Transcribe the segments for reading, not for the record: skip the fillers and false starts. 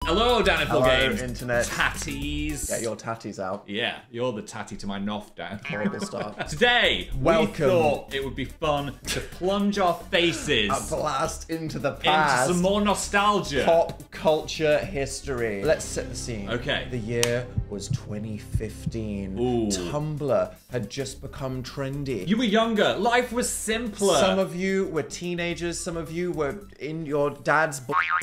Hello, Dan and Phil Hello, Games. internet. Tatties. Get your tatties out. Yeah, you're the tatty to my noff, Dan. Horrible start. Today, Welcome. we thought it would be fun to plunge our faces A blast into the into past. some more nostalgia. Pop culture history. Let's set the scene. Okay. The year was 2015. Ooh. Tumblr had just become trendy. You were younger. Life was simpler. Some of you were teenagers. Some of you were in your dad's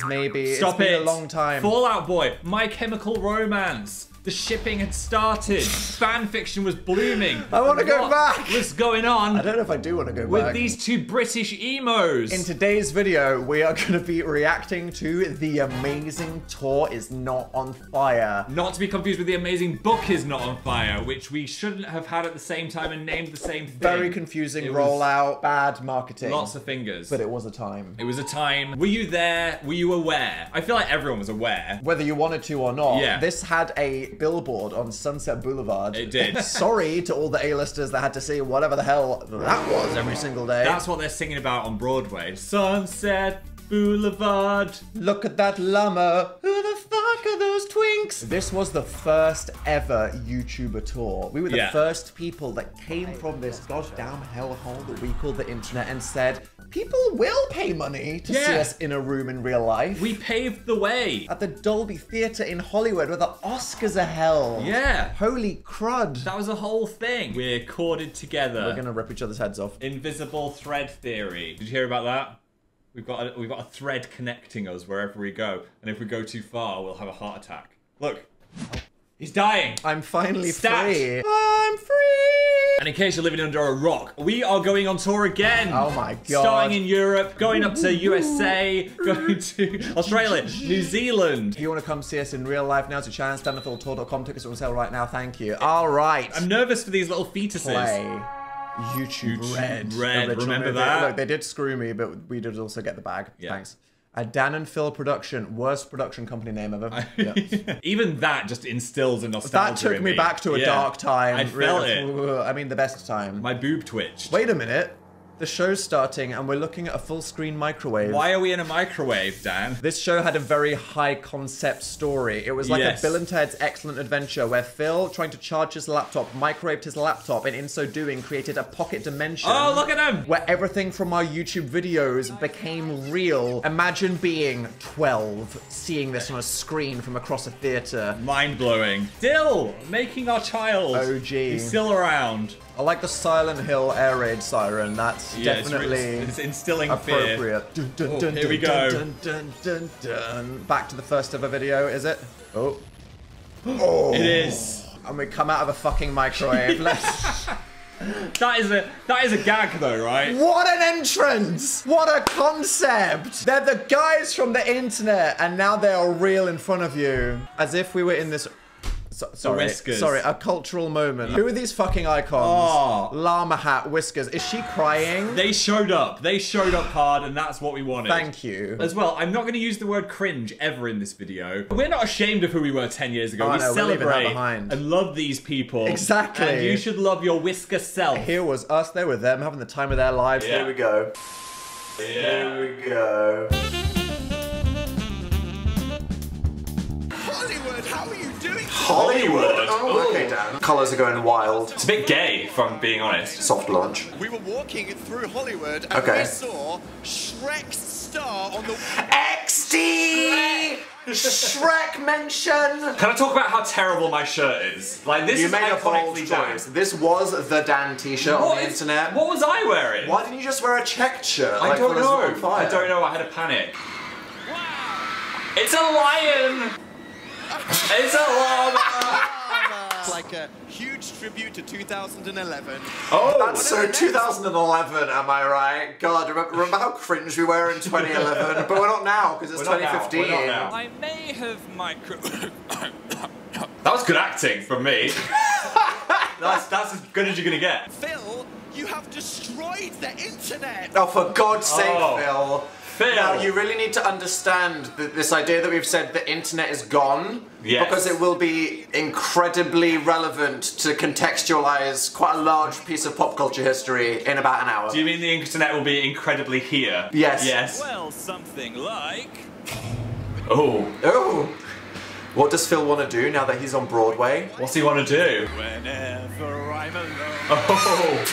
maybe. Stop it's been it. a long time. Fallout Boy, My Chemical Romance. The shipping had started. Fan fiction was blooming. I want to go What back. was going on I don't know if I do want to go with back. these two British emos? In today's video, we are going to be reacting to The Amazing Tour Is Not on Fire. Not to be confused with The Amazing Book Is Not on Fire, which we shouldn't have had at the same time and named the same thing. Very confusing It was rollout, bad marketing. Lots of fingers. But it was a time. It was a time. Were you there? Were you aware? I feel like everyone was aware. Whether you wanted to or not, Yeah. this had a billboard on Sunset Boulevard. It did. Sorry to all the A-listers that had to see whatever the hell that was every single day. That's what they're singing about on Broadway. Sunset Boulevard. Look at that llama. Who the fuck are those twinks? This was the first ever YouTuber tour. We were the Yeah. first people that came from this goddamn hellhole that we call the internet and said, people will pay money to see Yeah. us in a room in real life. We paved the way. At the Dolby Theatre in Hollywood where the Oscars are held. Yeah. Holy crud. That was a whole thing. We're corded together. We're gonna rip each other's heads off. Invisible thread theory. Did you hear about that? We've got a thread connecting us wherever we go, and if we go too far, we'll have a heart attack. Look, he's dying. I'm finally Stat. free. I'm free. And in case you're living under a rock, we are going on tour again. Oh my god. Starting in Europe, going up to USA, going to Australia, New Zealand. If you want to come see us in real life, now's your chance. StandUpForTheTour.com. Tickets are on sale right now. Thank you. All right. I'm nervous for these little fetuses. Play YouTube Red. Red, Original remember movie. that? Look, they did screw me, but we did also get the bag. Yeah. Thanks. A Dan and Phil production. Worst production company name ever. Yeah. Even that just instills a nostalgia That took in me back to a dark time. I felt it. I mean, the best time. My boob twitched. Wait a minute. The show's starting and we're looking at a full screen microwave. Why are we in a microwave, Dan? This show had a very high concept story. It was like Yes. a Bill and Ted's Excellent Adventure where Phil, trying to charge his laptop, microwaved his laptop and in so doing created a pocket dimension. Oh, look at him! Where everything from our YouTube videos became real. Imagine being 12, seeing this on a screen from across a theatre. Mind-blowing. Still making our child. OG. He's still around. I like the Silent Hill air raid siren. That's Yeah, definitely it's instilling fear. appropriate. Dun, dun, Oh, dun, here we dun, go. Dun, dun, dun, dun. Back to the first ever video, is it? Oh. Oh. It is. And we come out of a fucking microwave. Let's... That is a gag though, right? What an entrance! What a concept! They're the guys from the internet, and now they are real in front of you. As if we were in this... Whiskers. Sorry, a cultural moment. Who are these fucking icons? Oh. Llama hat, Whiskers. Is she crying? They showed up. They showed up hard, and that's what we wanted. Thank you. As well, I'm not going to use the word cringe ever in this video. We're not ashamed of who we were 10 years ago. Oh, We no, we're leaving that celebrate behind. and love these people. Exactly. And you should love your whisker self. Here was us, they were them, having the time of their lives. Yeah. Here we go. Yeah. Here we go. Hollywood, how are you doing? Hollywood! Oh, okay, Dan. Colours are going wild. It's a bit gay, if I'm being honest. Soft launch. We were walking through Hollywood and Okay. we saw Shrek's star on the... XD! Shrek mention! Can I talk about how terrible my shirt is? Like, this You is made a bold iconically Dan. choice. This was the Dan t-shirt on What the is- internet. What was I wearing? Why didn't you just wear a checked shirt? I like don't Colours Not on know. Fire? I don't know. I had a panic. It's a lion! It's a llama! It's like a huge tribute to 2011. Oh! That's so 2011, am I right? God, remember how cringe we were in 2011? But we're not now, because it's We're not now. 2015. We're not now. I may have micro... That was good acting from me. that's as good as you're gonna get. Phil, you have destroyed the internet! Oh, for God's sake, Oh. Phil. Phil. Now, you really need to understand this idea that we've said the internet is gone. Yes. Because it will be incredibly relevant to contextualize quite a large piece of pop culture history in about an hour. Do you mean the internet will be incredibly here? Yes. Yes. Well, something like... Oh. Oh. What does Phil want to do now that he's on Broadway? What's he want to do? Whenever I'm alone, Oh.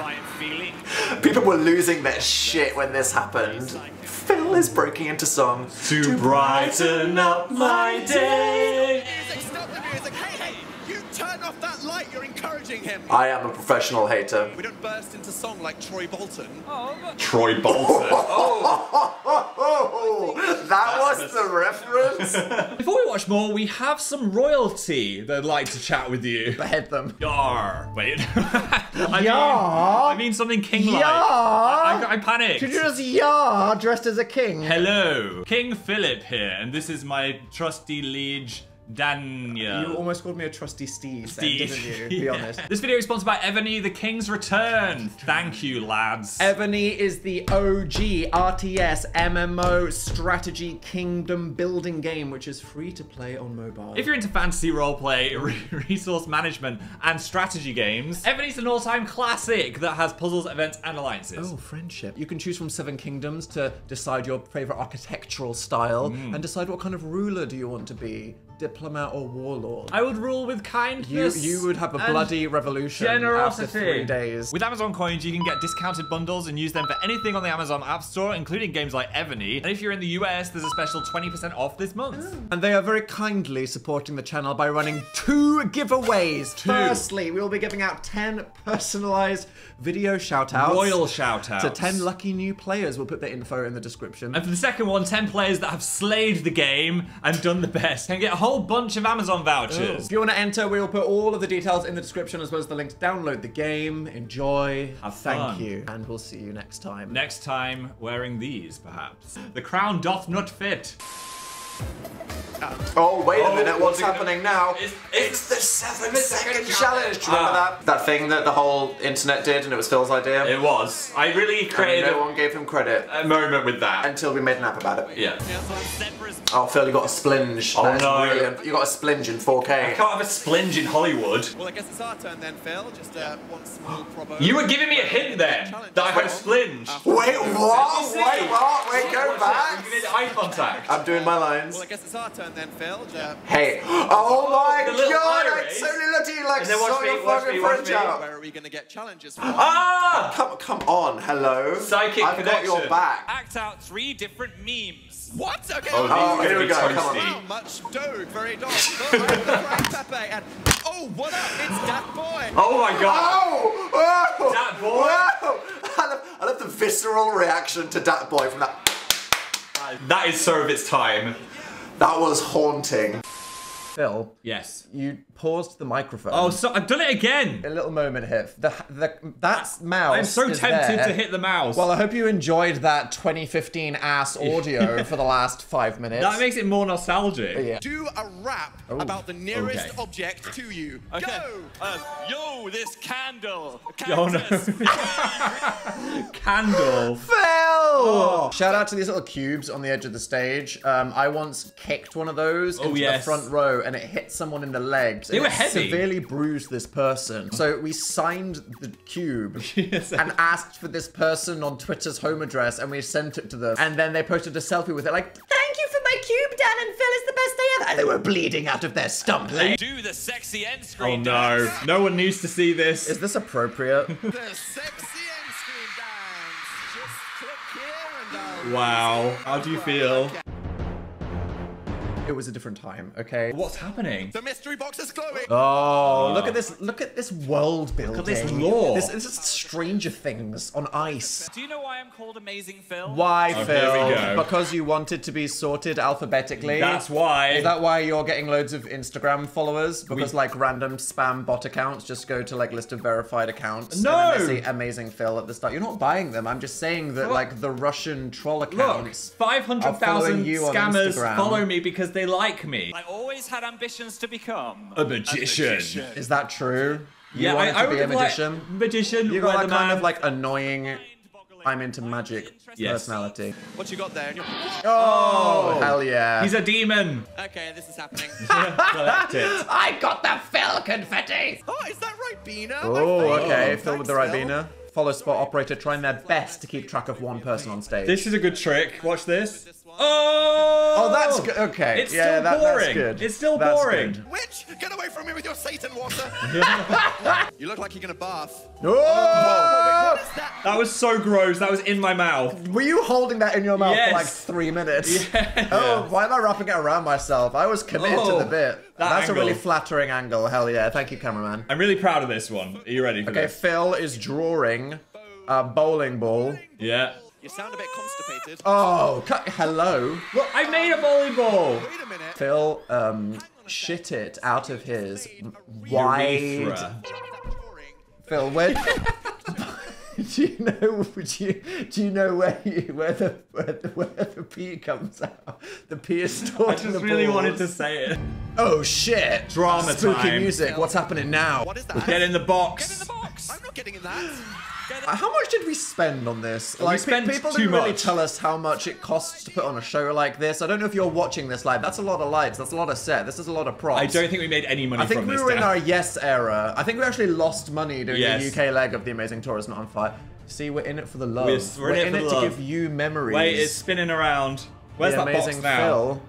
I'm feeling People were losing their shit when this happened. Phil is breaking into song. To brighten up my day. Music, stop the music. Hey, you turn off that light. You're encouraging him. I am a professional hater. We don't burst into song like Troy Bolton. Troy Bolton. That was the reference. Before we watch more, we have some royalty that'd like to chat with you. Behead them. Yar. Wait. Yar? I mean something king-like. Yar? I panicked. Could you just yar dressed as a king? Hello. King Philip here, and this is my trusty liege, Daniel. You almost called me a trusty Steve, then, didn't you? Be Yeah. honest. This video is sponsored by Evany, the King's Return. Thank you, lads. Evany is the OG RTS MMO strategy kingdom building game, which is free to play on mobile. If you're into fantasy roleplay, resource management, and strategy games, Evany's an all-time classic that has puzzles, events, and alliances. Oh, friendship. You can choose from 7 kingdoms to decide your favorite architectural style and decide what kind of ruler do you want to be. Diplomat or warlord. I would rule with kindness. You would have a and bloody revolution generosity. after 3 days. With Amazon coins, you can get discounted bundles and use them for anything on the Amazon App Store, including games like Evany. And if you're in the US, there's a special 20% off this month. And they are very kindly supporting the channel by running 2 giveaways. Firstly, we will be giving out 10 personalized video shoutouts. Royal shoutouts. To 10 lucky new players. We'll put their info in the description. And for the second one, 10 players that have slayed the game and done the best can get a whole bunch of Amazon vouchers. If you want to enter, we will put all of the details in the description as well as the link to download the game. Enjoy. Have Thank fun. you. And we'll see you next time. Next time, wearing these, perhaps. The crown doth not fit. Oh, wait a minute. What's what's it gonna- happening now? It's the 7-second challenge. Do you remember that? That thing that the whole internet did and it was Phil's idea? It was. I really And created no one gave him credit a moment with that. until we made an app about it. Yeah. Oh, Phil, you got a splinge. Oh, That is no. brilliant. You got a splinge in I 4K. can't have a splinge in Hollywood. Well, I guess it's our turn then, Phil. Just one small promo. You were giving me a hint then that I had a splinge. Wait, what? Did you see? Wait, what? Wait, go Watch it. back. We did eye contact. I'm doing my lines. Well, I guess it's our turn then, Phil. Hey. Oh my The little god, eye I raise. totally looked at you like And then watch saw me, your watch fucking me, watch fridge me. out. Where are we going to get challenges from? Ah! Come on, hello. Psychic I've got your connection. back. act out 3 different memes. What? Okay. Oh, Oh, these are here we gonna go. be Come on. toasty. Wow, much dough, very dark. Right, Pepe, and oh, what up? It's that boy. Oh my god. Oh! Whoa! Dat boy. Whoa! I love the visceral reaction to Dat Boy from that. That is so of its time. That was haunting. Phil, Yes. you paused the microphone. Oh, so I've done it again. A little moment here. That mouse. I'm so is tempted there. to hit the mouse. Well, I hope you enjoyed that 2015 ass audio for the last 5 minutes. that makes it more nostalgic. Yeah. Do a rap about the nearest okay. object to you. Okay. Go! Yo, this candle. Oh no. Cactus. Candle. Phil! Oh. Shout out to these little cubes on the edge of the stage. I once kicked one of those into the yes. front row and it hit someone in the legs. They and were it heavy. severely bruised this person. So we signed the cube Yes. and asked for this person on Twitter's home address and we sent it to them. And then they posted a selfie with it like, thank you for my cube, Dan and Phil, it's the best day ever. And they were bleeding out of their stump leg. Do the sexy end Oh screen no. dance. No one needs to see this. Is this appropriate? The sexy end screen dance. Just click here and Wow. How do you feel? It was a different time, okay? What's happening? the mystery box is glowing. Oh, look at this! Look at this world building. Look at this lore. This is Stranger Things on ice. Do you know why I'm called Amazing Phil? Why, Oh, Phil? here we go. Because you wanted to be sorted alphabetically. That's why. Is that why you're getting loads of Instagram followers? Because like random spam bot accounts just go to like list of verified accounts. No! And then they say Amazing Phil at the start. You're not buying them. I'm just saying that like the Russian troll Look, accounts. 500,000 following you on scammers Instagram. follow me because they like me. I always had ambitions to become A magician. Is that true? You Yeah, wanted I to be a would like magician? magician, You got that kind weatherman. of like annoying I'm into magic Yes. personality. What you got there? And you're... Oh, hell yeah. He's a demon. Okay, this is happening. Collect it. I got the Phil confetti! Oh, is that right, Bina? Oh, okay. Phil Thanks, with the Ribena. Follow spot operator trying their best to keep track of one person on stage. This is a good trick. Watch this. This one. Oh, that's good. Okay. It's yeah, still that's boring. good. It's still That's boring. good. Witch, get away from me with your Satan water. You look like you're gonna bath. Oh! What is that? That was so gross. That was in my mouth. Were you holding that in your mouth for like Yes. 3 minutes? Yeah. Oh, why am I wrapping it around myself? I was committed to Oh, the bit. That's angle. a really flattering angle. Hell yeah. Thank you, cameraman. I'm really proud of this one. Are you ready for Okay, this? Phil is drawing a bowling ball. Yeah. You sound a bit constipated. Oh, hello. Look, I made a bowling ball. Wait a minute. Phil shit it out of his wide... Urethra. Phil, where... do you know where the pee comes out? The pee is stored I in just the really balls. wanted to say it. Oh shit! Drama Spooky time. music. What's happening now? What is that? Get in the box. Get in the box. I'm not getting in that. How much did we spend on this? We spent people too didn't really much. tell us how much it costs to put on a show like this. I don't know if you're watching this live. That's a lot of lights. That's a lot of set. This is a lot of props. I don't think we made any money I think from we this. were in Dan. our Yes era. I think we actually lost money doing Yes. the UK leg of The Amazing Tourist Not on Fire. See, we're in it for the love. We're in it for the to love. give you memories. Wait, it's spinning around. Where's The that box Amazing now? Phil.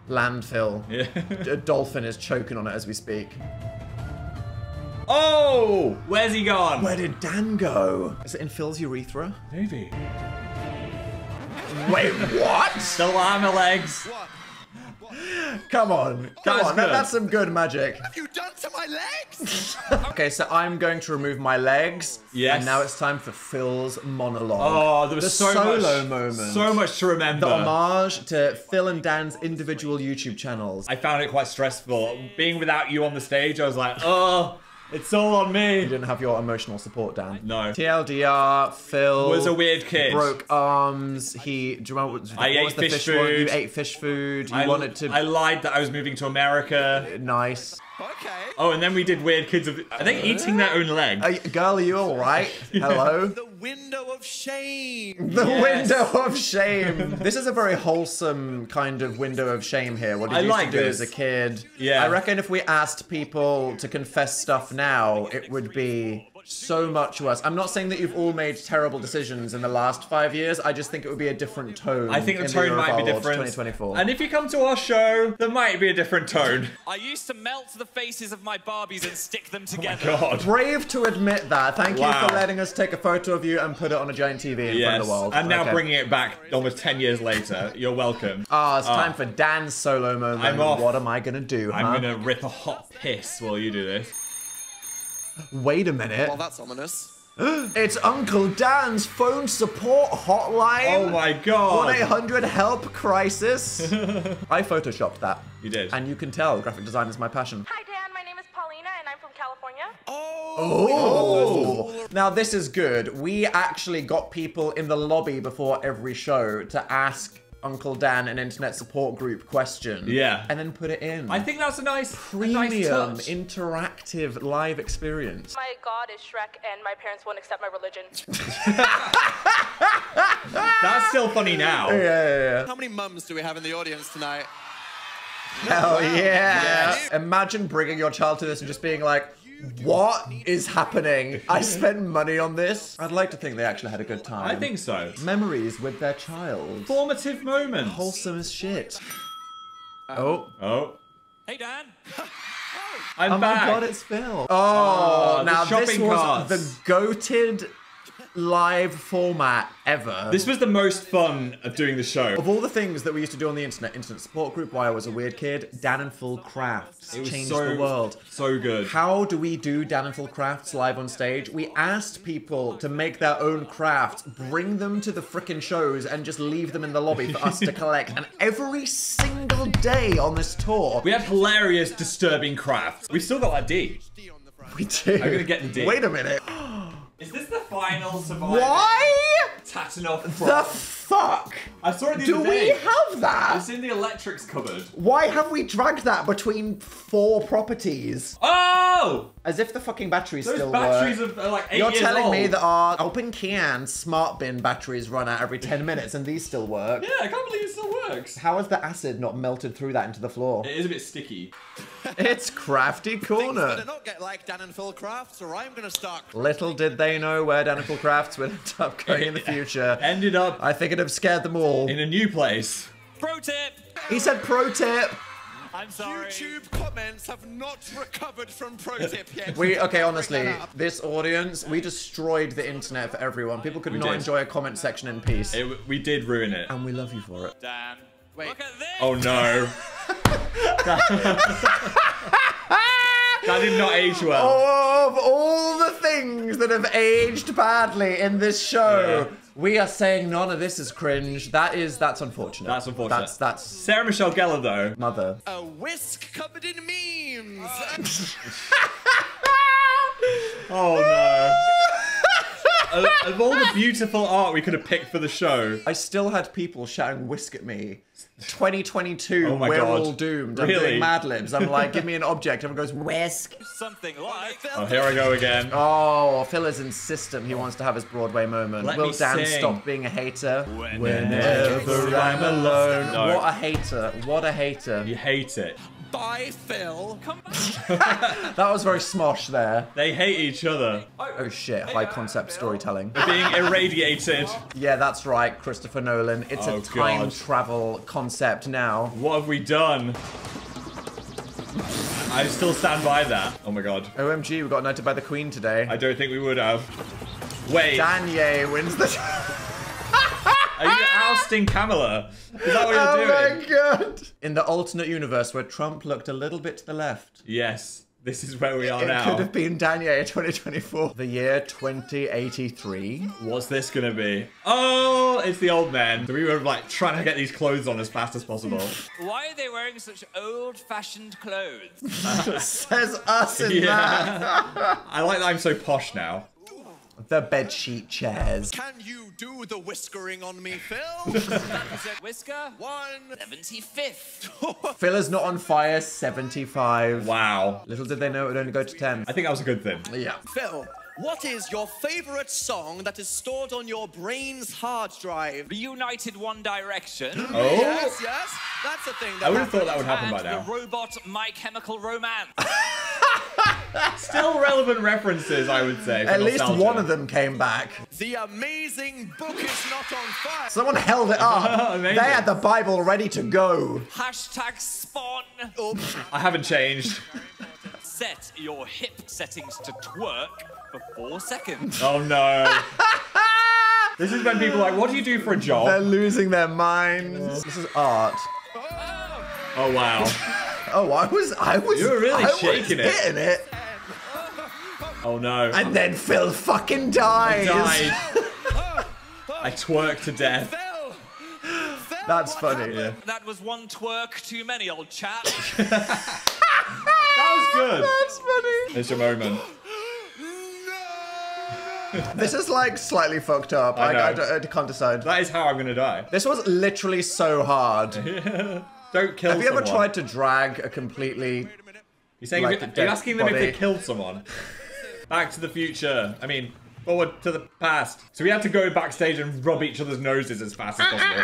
Landfill. Yeah. A dolphin is choking on it as we speak. Oh! Where's he gone? Where did Dan go? Is it in Phil's urethra? Maybe. Wait, what? The llama legs. What? Come on. Come That's on. good. That's some good magic. What have you done to my legs? Okay, so I'm going to remove my legs. Yes. And now it's time for Phil's monologue. Oh, there was the so solo much. moment. So much to remember. The homage to Phil and Dan's individual YouTube channels. I found it quite stressful. Being without you on the stage, I was like, oh, it's all on You me. didn't have your emotional support, Dan. No. TLDR, Phil Was a weird kid. broke arms. He. Do you remember what I what ate was the fish one? food. You ate fish food. You I wanted to. I lied that I was moving to America. Nice. Okay. Oh, and then we did Weird Kids of... Are they eating their own leg? Girl, are you alright? Hello? The window of shame. The Yes. window of shame. This is a very wholesome kind of window of shame here. What did I you used like to do this. as a kid? Yeah. I reckon if we asked people to confess stuff now, it would be so much worse. I'm not saying that you've all made terrible decisions in the last 5 years. I just think it would be a different tone. I think the in tone year of might our be Lord, different. 2024. And if you come to our show, there might be a different tone. I used to melt the faces of my Barbies and stick them together. God. Brave to admit that. Thank you Wow. for letting us take a photo of you and put it on a giant TV in front Yes. of the world. And now Okay. bringing it back almost 10 years later. You're welcome. Ah, it's time for Dan's solo moment. I'm off. What am I gonna do? I'm huh? gonna rip a hot piss while you do this. Wait a minute. Well, that's ominous. It's Uncle Dan's phone support hotline. Oh my god. 1-800-HELP crisis. I photoshopped that. You did. And you can tell graphic design is my passion. Hi, Dan. My name is Paulina, and I'm from California. Oh. Now this is good. We actually got people in the lobby before every show to ask Uncle Dan an internet support group question. Yeah. And then put it in. I think that's a nice Premium touch. interactive live experience. My god is Shrek, and my parents won't accept my religion. That's still funny now. Yeah. How many mums do we have in the audience tonight? Hell yeah. Yes. Imagine bringing your child to this and just being like, what is happening? I spent money on this. I'd like to think they actually had a good time. I think so. Memories with their child. Formative moments. Wholesome as shit. Oh. Oh. Hey, Dan. I'm Oh back. my god, it's Phil. Oh, the now this shopping was carts. the goated live format ever. This was the most fun of doing the show. Of all the things that we used to do on the internet support group while I was a weird kid, Dan and Phil Crafts It was changed so, the world. So good. How do we do Dan and Phil Crafts live on stage? We asked people to make their own crafts, bring them to the frickin' shows, and just leave them in the lobby for us to collect. And every single day on this tour, We had hilarious, disturbing crafts. We've still got that D. we do. I'm gonna get the D. Wait a minute. Is this the final survivor? Why Tatanoff the prop? fuck I saw it the do other we day. have that? It's in the electrics cupboard. Why have we dragged that between 4 properties? Oh! As if the fucking batteries Those still batteries work. are like 8 You're years telling old. me that our open can smart bin batteries run out every 10 minutes and these still work? Yeah, I can't believe it still works. How has the acid not melted through that into the floor? It is a bit sticky. It's Crafty Things Corner. better not get like Dan and Phil Crafts, or I'm gonna start. Little did they know where Dan and Phil Crafts would end up going in the future. Ended up I think it'd have scared them all. in a new place. Pro tip. He said pro tip. I'm sorry. YouTube comments have not recovered from pro tip yet. Okay, honestly, this audience, we destroyed the internet for everyone. People could not did. enjoy a comment section in peace. We did ruin it. And we love you for it. Dan, Wait. look at this. Oh no. That did not age well. Of all the things that have aged badly in this show, we are saying none of this is cringe. That's unfortunate. That's unfortunate. That's Sarah Michelle Gellar, though. mother. A whisk covered in memes. Oh no. Of all the beautiful art we could have picked for the show. I still had people shouting whisk at me. 2022, Oh my we're God. all doomed. I'm Really? doing Mad Libs. I'm like, give me an object. Everyone goes, whisk. Something like. Oh, here I go again. Oh, Phil is insistent he wants to have his Broadway moment. Let Will me Dan sing. stop being a hater? Whenever I'm alone. No. What a hater. What a hater. You hate it. Bye, Phil. That was very smosh there. They hate each other. Oh shit, high concept storytelling. They're being irradiated. Yeah, that's right, Christopher Nolan. It's Oh, a time God. travel concept now. What have we done? I still stand by that. Oh my god. OMG, we got knighted by the Queen today. I don't think we would have. Wait, Danye wins the... are you ousting Kamala? Is that what you're Oh doing? my god! In the alternate universe where Trump looked a little bit to the left, Yes, this is where we are it now. could have been Danye 2024. The year 2083. What's this gonna be? Oh, it's the old man. So we were like trying to get these clothes on as fast as possible. Why are they wearing such old-fashioned clothes? Says us in that. Yeah. I like that I'm so posh now. The bedsheet chairs. Can you do the whiskering on me, Phil? Whisker? 75th. Phil is not on fire, 75. Wow. Little did they know it would only go to 10. I think that was a good thing. Yeah. Phil, what is your favorite song that is stored on your brain's hard drive? Reunited One Direction. Oh, Yes, that's a thing. I would have thought that would happen by And now. the robot My Chemical Romance. Still relevant references, I would say. for At least nostalgia. one of them came back. The amazing book is not on fire. Someone held it up. Amazing. They had the Bible ready to go. Hashtag Spawn. I haven't changed. Set your hip settings to twerk for 4 seconds. Oh no. This is when people are like, what do you do for a They're job? losing their minds. This is art. Oh wow. Oh, I was You were really I was shaking it. hitting it. Oh no. And then Phil fucking dies. died. I twerked to death. Phil! Phil, That's what funny. happened? That was one twerk too many, old chap. That was good. That's funny. It's your moment. This is like slightly fucked up. I know. I can't decide. That is how I'm gonna die. This was literally so hard. Don't kill Have you ever someone. tried to drag a completely... You're saying like are the you asking them if they dead killed someone? Back to the future. I mean, forward to the past. So we had to go backstage and rub each other's noses as fast as possible.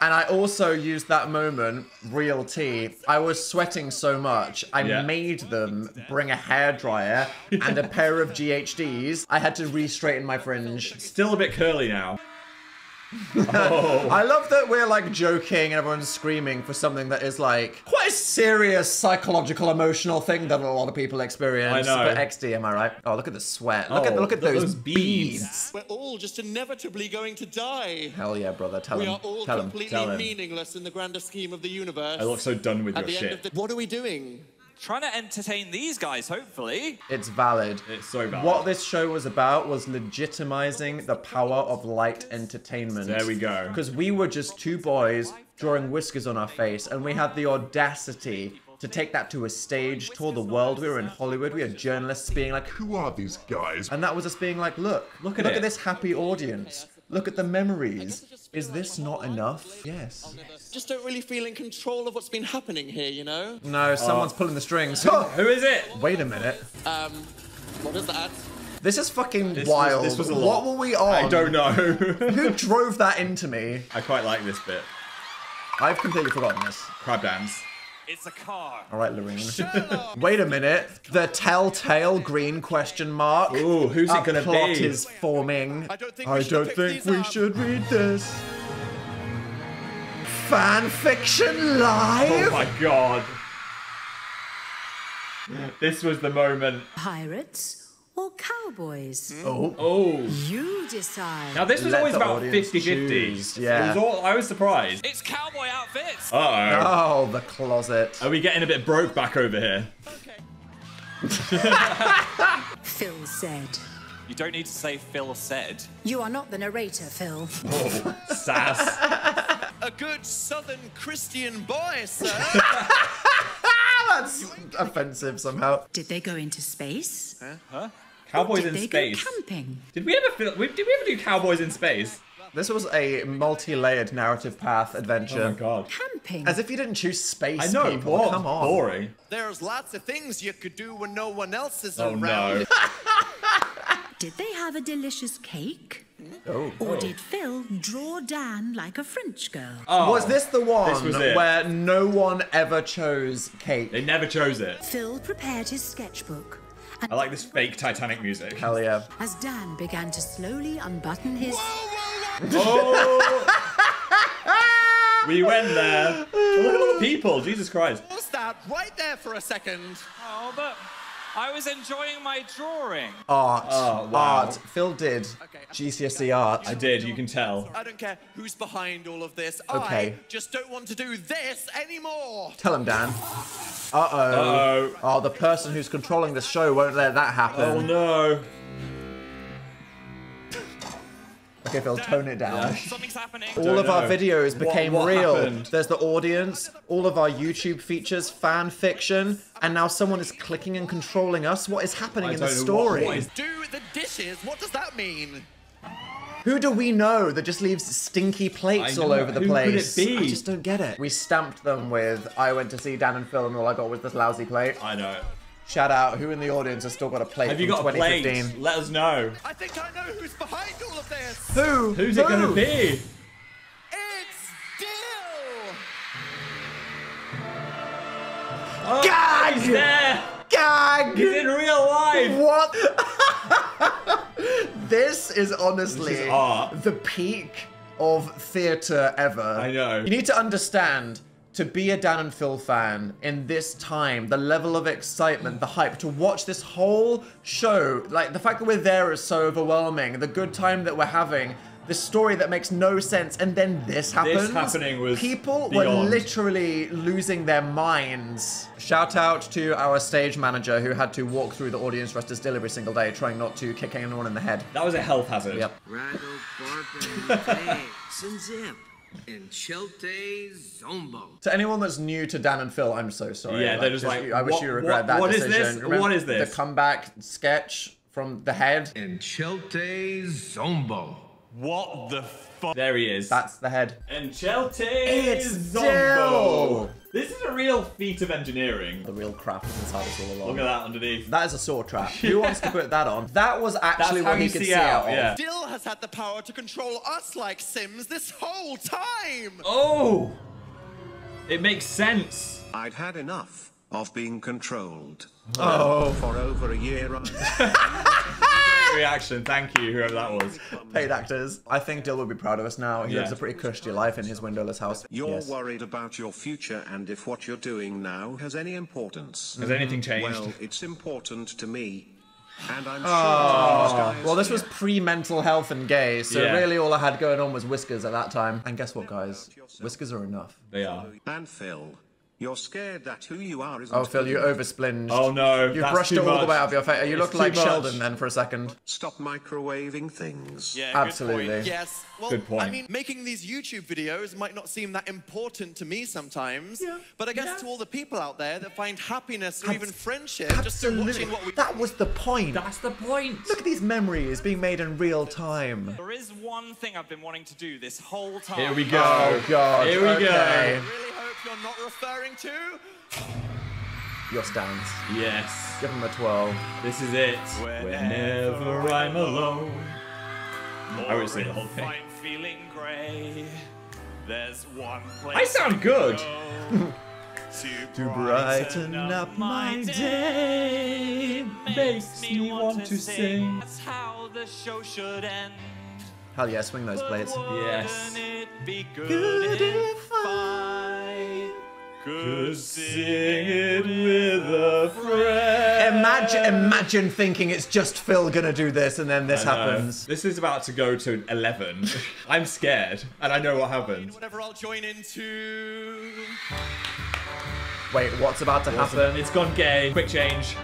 And I also used that moment, real tea. I was sweating so much, I Yeah. made them bring a hairdryer and a pair of GHDs. I had to re-straighten my fringe. Still a bit curly now. Oh. I love that we're like joking and everyone's screaming for something that is like quite a serious psychological, emotional thing that a lot of people experience. I know. But XD, am I right? Oh, look at the sweat. Look at Oh, those beads. beads. We're all just inevitably going to die. Hell yeah, brother. Tell We him. are all Tell him. completely Tell him. meaningless in the grander scheme of the universe. I look so done with At your the end of shit. the... What are we doing? Trying to entertain these guys, hopefully. It's valid. It's so bad. What this show was about was legitimizing the power of light entertainment. There we go. Because we were just two boys drawing whiskers on our face, and we had the audacity to take that to a stage, tour the world. We were in Hollywood. We had journalists being like, Who are these guys? and that was us being like, look at it. this happy audience. Look at the memories. Is this not enough? Yes. Just don't really feel in control of what's been happening here, you know? No, someone's pulling the strings. Who is it? Wait a minute. What is that? This is fucking This wild. Was a lot. What were we on? I don't know. Who drove that into me? I quite like this bit. I've completely forgotten this. Crab dance. It's a car. All right, Lorene. Wait a minute. The telltale green question mark. Ooh, who's it gonna A plot be? is forming. I don't think I we should don't pick think these we up. should read this. Fan fiction live? Oh my god. This was the moment. Pirates or cowboys? Oh. You decide. Now this was Let always the about audience 50-50. choose, yeah. I was surprised. It's cowboy outfits. Uh-oh. Oh, the closet. Are we getting a bit broke back over here? Phil said. You don't need to say Phil said. You are not the narrator, Phil. Oh, sass. A good southern Christian boy, sir. That's offensive somehow. Did they go into space? Cowboys Did in they space. go camping? Did we ever do Cowboys in space? This was a multi-layered narrative path adventure. Oh my god. Camping. As if you didn't choose space, I know, people. what? Come on. Boring. There's lots of things you could do when no one else is Oh around. no. Did they have a delicious cake? Oh. Or did Phil draw Dan like a French girl? Oh, Was this the one This was it. where no one ever chose cake? They never chose it. Phil prepared his sketchbook. And I like this fake Titanic music. Hell yeah. as Dan began to slowly unbutton his... Oh! We went there. Oh, look at all the people. Jesus Christ. Pause that right there for a second. Oh, but I was enjoying my drawing. Art. Oh, wow. Art. Phil did GCSE art. I did, you can tell. I don't care who's behind all of this. Okay. I just don't want to do this anymore. Tell him, Dan. Uh-oh. Uh-oh. Oh, the person who's controlling the show won't let that happen. Oh no. Okay, Phil, tone it down. Something's happening. All of our know. videos became What real. happened? There's the audience, all of our YouTube features, fan fiction, and now someone is clicking and controlling us. What is happening I in the don't know story? what is- Do the dishes. What does that mean? Who do we know that just leaves stinky plates I all know. over the Who could place? it be? I just don't get it. We stamped them with, I went to see Dan and Phil and all I got was this lousy plate. I know. Shout out, who in the audience has still got a plate Have you from got a plate? 2015? Let us know. I think I know who's behind all of this. Who? Who's it gonna be? It's Dill. Oh, Gag! he's there! Gag! He's in real life! What? This is honestly This is art. the peak of theatre ever. I know. You need to understand, to be a Dan and Phil fan in this time, the level of excitement, the hype, to watch this whole show, like the fact that we're there is so overwhelming, the good time that we're having, this story that makes no sense, and then this happens. This happening was People were beyond. literally losing their minds. Shout out to our stage manager who had to walk through the audience rest still every single day, trying not to kick anyone in the head. That was a health hazard. Yep. Rattle, bark, and play, and zip, and chilte zombo. To anyone that's new to Dan and Phil, I'm so sorry. Yeah, they're just like, I wish what- you regret what- that what is decision. this? Remember What is this? The comeback sketch from the head. And chilte zombo. What the fuck? There he is. That's the head. And Chelsea It's Zombo. Dill. This is a real feat of engineering. The real craft is inside us all along. Look at that underneath. That is a saw trap. Who wants to put that on? That was actually That's how what he you could see see out, out of. yeah. Dill has had the power to control us like Sims this whole time. Oh! It makes sense. I'd had enough of being controlled. Oh. For over a year, Great reaction. Thank you, whoever that was. Paid actors. I think Dill would be proud of us now. He Yeah. lives a pretty cushy life in his windowless house. You're Yes. worried about your future and if what you're doing now has any importance. Has anything changed? Well, it's important to me. And I'm Oh. sure Well, this was pre-mental health and gay, so Yeah. really all I had going on was whiskers at that time. And guess what, guys? Whiskers are enough. They are. And Phil, you're scared that who you are isn't Oh, Phil, you good enough. oversplinged. Oh no, You that's brushed too it all much. the way out of your face. You It's looked too like much. Sheldon then for a second. Stop microwaving things. Yeah, Absolutely. Good point. Yes. Well, Good point. I mean, making these YouTube videos might not seem that important to me sometimes, but I guess to all the people out there that find happiness or even friendship just through Absolutely. watching what we That was the point. That's the point. Look at these memories being made in real time. There is one thing I've been wanting to do this whole time. Here we go. Oh, God. Here we Okay. really hope you're not referring to. Your stance. Yes. Give him a 12. This is it. Whenever I'm alone. I would say the whole thing. I'm feeling grey. There's one place I sound good. to brighten up my day makes me want to sing. That's how the show should end. Hell yeah, swing those plates. Yes. Wouldn't it be good if I could sing it with a friend. Imagine thinking it's just Phil gonna do this and then this happens. This is about to go to 11. I'm scared, and I know what happens. Whatever I'll join into. Wait, what's about to happen? It's gone gay. Quick change.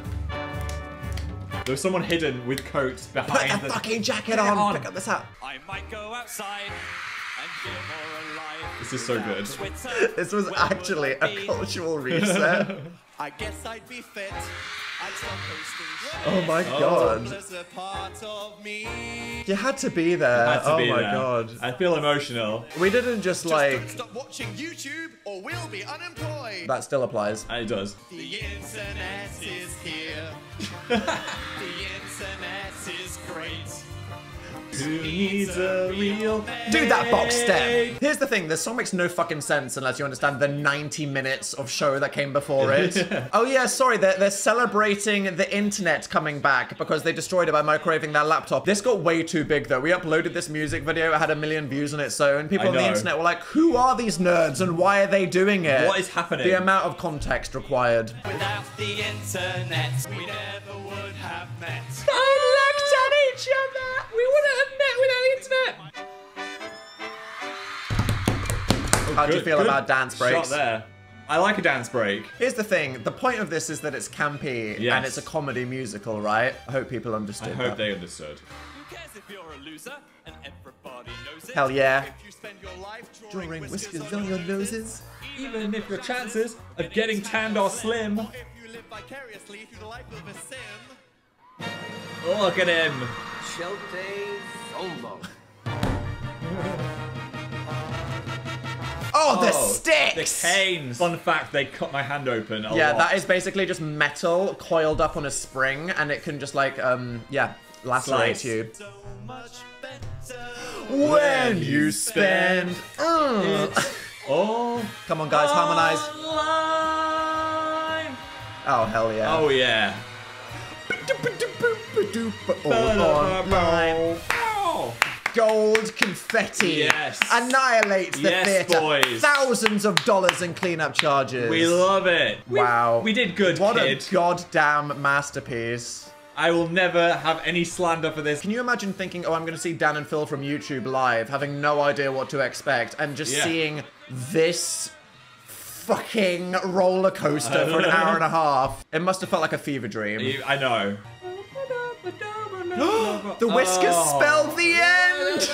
There's someone hidden with coats Put behind the the fucking jacket on. Pick up this hat. I might go outside and feel more alive. This is so good. Twitter, This was where actually will a it be? cultural reset. I guess I'd be fit. I'd stop posting. Oh my god. As a part of me. You had to be there. Had to Oh be my there. god. I feel emotional. We didn't just Don't like... stop watching YouTube or we'll be unemployed. That still applies. And it does. The internet is here. The internet is great. Who needs a real Do that box step. Here's the thing, this song makes no fucking sense unless you understand the 90 minutes of show that came before it. Oh yeah, sorry, they're celebrating the internet coming back because they destroyed it by microwaving their laptop. This got way too big though. We uploaded this music video, it had 1 million views on its own. People I on the know. internet were like, who are these nerds and why are they doing it? What is happening? The amount of context required. Without the internet, we never would have met. I looked at each other. We wouldn't have met without the internet. How do you feel about dance breaks? Shot there. I like a dance break. Here's the thing, the point of this is that it's campy Yes. and it's a comedy musical, right? I hope people I understood hope that. they understood. Who cares if you're a loser and everybody knows it? Hell yeah. If you spend your life Drawing whiskers on your noses. Even if your chances of getting tanned are slim. Or if you live vicariously through the life of a sim. Oh, look at him. Chelte Zombo. Oh, the The sticks! canes. Fun fact, they cut my hand open a Yeah, lot. that is basically just metal coiled up on a spring and it can just like, yeah, lacerate Slice. you. So much better. When you spend... Oh. Come on guys, harmonize. Online. Oh, hell yeah. Oh, yeah. All online. Oh. Gold confetti Yes. annihilates the Yes, theater. boys. Thousands of dollars in cleanup charges. We love it. Wow. We did good, What kid. a goddamn masterpiece. I will never have any slander for this. Can you imagine thinking, oh, I'm going to see Dan and Phil from YouTube live, having no idea what to expect, and just Yeah. seeing this fucking roller coaster for an hour and a half? It must have felt like a fever dream. I know. The whiskers Oh. spelled the end!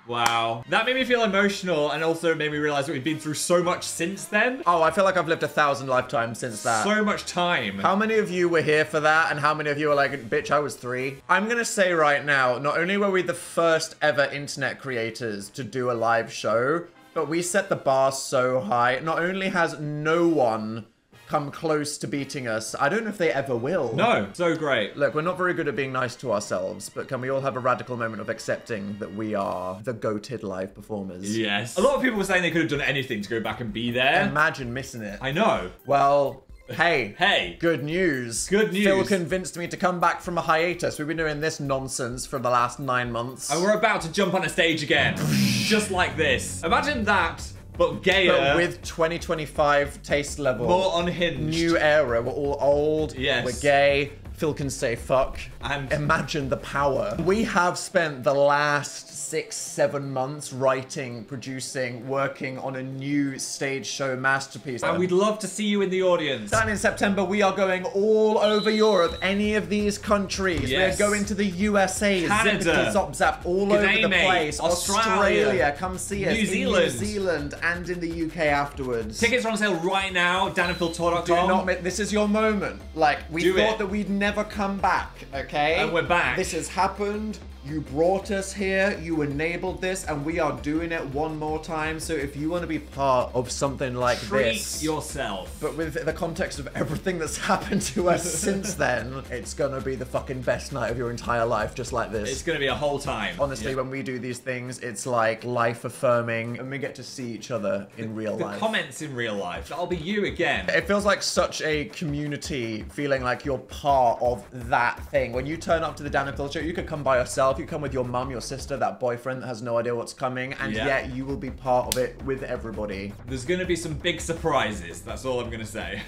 Wow. That made me feel emotional and also made me realize that we've been through so much since then. Oh, I feel like I've lived 1,000 lifetimes since that. So much time. How many of you were here for that, and how many of you were like, bitch, I was 3? I'm gonna say right now, not only were we the first ever internet creators to do a live show, but we set the bar so high. Not only has no one come close to beating us, I don't know if they ever will. No, so great. Look, we're not very good at being nice to ourselves, but can we all have a radical moment of accepting that we are the goated live performers? Yes. A lot of people were saying they could have done anything to go back and be there. Imagine missing it. I know. Well, hey. Hey. Good news. Good news. Phil convinced me to come back from a hiatus. We've been doing this nonsense for the last 9 months. And we're about to jump on a stage again. Just like this. Imagine that, but gayer. But with 2025 taste level. More unhinged. New era. We're all old. Yes. We're gay. Phil can say fuck. And- imagine the power. We have spent the last 6-7 months writing, producing, working on a new stage show masterpiece. And we'd love to see you in the audience. And in September, we are going all over Europe, any of these countries. Yes. We're going to the USA, Canada. Zippity Zop Zap, all over G'day, the mate. place. Australia. Come see us. New in Zealand. New Zealand and in the UK afterwards. Tickets are on sale right now. DanandPhilTour.com. Do not miss, this is your moment. Like, we Do thought it. that we'd never come back, okay? And we're back. This has happened. You brought us here, you enabled this, and we are doing it one more time. So if you want to be part of something like Treat this, yourself. but with the context of everything that's happened to us since then, it's gonna be the fucking best night of your entire life, just like this. It's gonna be a whole time. Honestly, Yeah. when we do these things, it's like life affirming, and we get to see each other in real The life. comments in real life. That'll be you again. It feels like such a community feeling like you're part of that thing. When you turn up to the Dan and Phil show, you could come by yourself, could come with your mum, your sister, that boyfriend that has no idea what's coming, and yet you will be part of it with everybody. There's going to be some big surprises. That's all I'm going to say.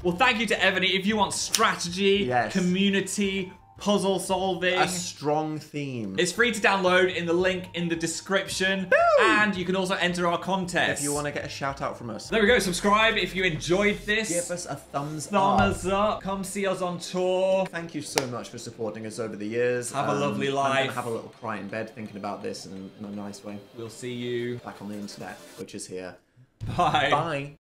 Well, thank you to Ebony. If you want strategy, community, puzzle solving, a strong theme, it's free to download in the link in the description. And you can also enter our contest if you want to get a shout out from us. There we go. Subscribe if you enjoyed this. Give us a thumbs up. Come see us on tour. Thank you so much for supporting us over the years. Have a lovely life. I'm gonna have a little cry in bed thinking about this in a nice way. We'll see you back on the internet, which is here. Bye. Bye.